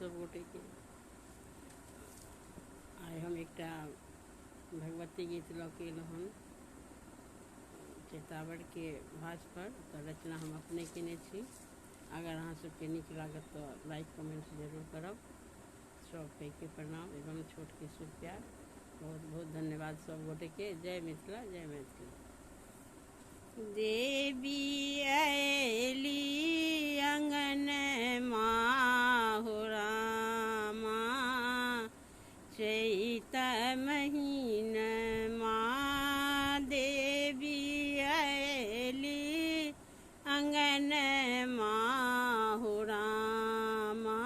सब गोटे के आइ हम एक भगवती गीत लऽ के हन चेतावर के भाष पर। तो रचना हम अपने केने छी। अगर अहाँ सबके नीक लागत तो लाइक कमेंट जरूर करब। सब के प्रणाम एवं छोट के शुभ प्यार। बहुत बहुत धन्यवाद सब गोटे के। जय मिथिला, जय मैथिली। देवी अयली अंगन माहु रामा, चैत महीन माँ देवी अयली अंगन माहु रामा,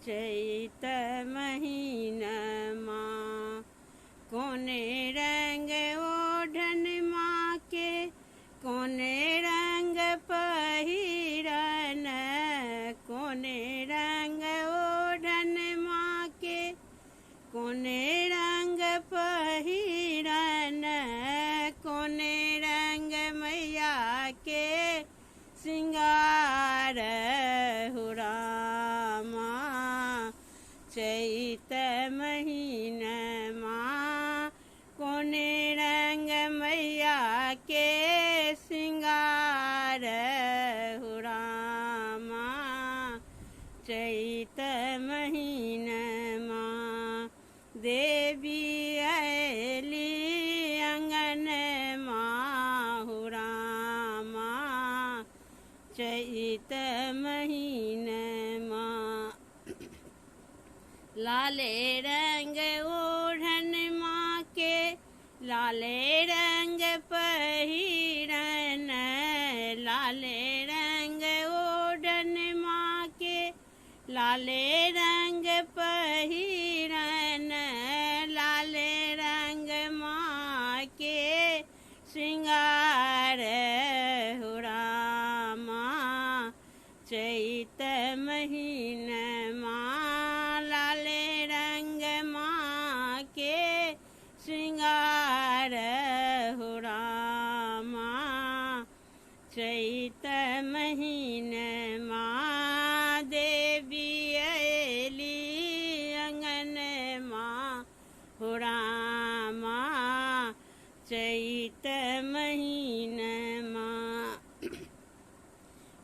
चैत महीन माँ। कोने रंग ओढ़न माँ के, कोने रंग पहिरन, कोने रंग ओढ़न माँ के, कोने रंग पहिरन, कोने रंग मैया के सिंगार हो रामा, चैत महीन माँ। कोने रंग मैया के सिंगार हो रामा, चैत महीन माँ। देवी अयली अंगन माहु रामा, चैत महीन माँ। लाले रंग ओढ़न माँ के, लाले रंग पहिरन, लाले रंग ओढ़न माँ के, लाले रंग पहिरन, लाले रंग माँ के श्रृंगार हो रामा, चैत महीन माँ। लाले रंग माँ के श्रृंगार हो रामा, चैत महीन माँ। देवी अयली अंगन माहु रामा, चैत महीन माँ।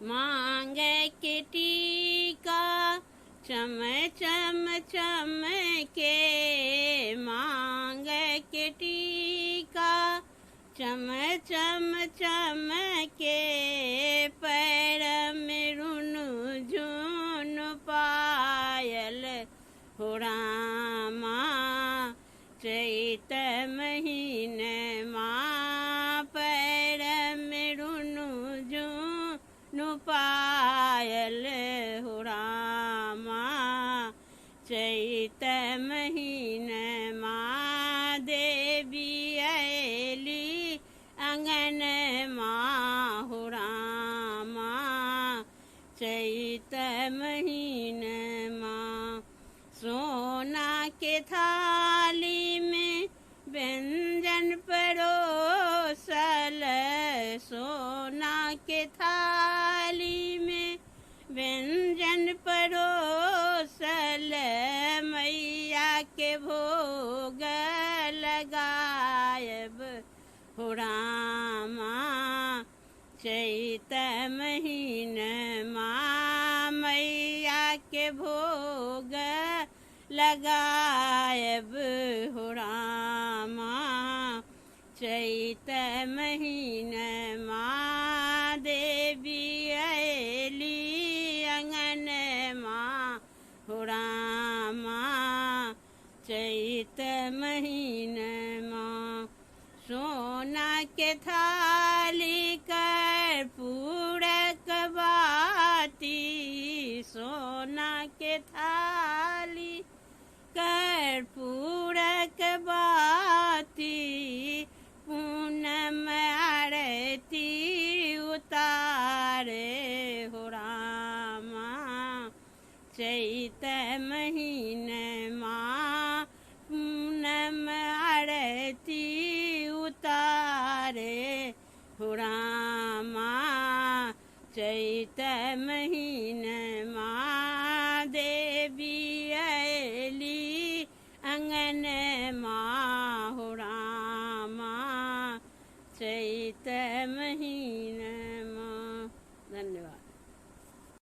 मांग के टीका चम चम चमके, मांग के टीका चम चम चमके, पैर में रुनु झुनु पायल हो रामा, चैत महीन माँ। पैर में रुनु झुनु पायल हो रामा, चैत महीन माँ। देवी अयली अंगन माहु रामा, चैत महीन माँ। सोना के थाली में व्यंजन परोसल, सोना के थाली में व्यंजन परोसल, मैया के भोग लगायब हो रामा, चैत महीन माँ। मैया के भोग लगायब हो रामा, चैत महीन माँ। देवी अयली अंगन माहु रामा, चैत महीन माँ। सोना के थाली कर्पूर बाती, सोना के थाली कर्पूर बाती, पूनम आरती उतारे हो रामा, चैत महीन माँ। पूनम आरती उतारे हो रामा, चैत महीन माँ। मैं ही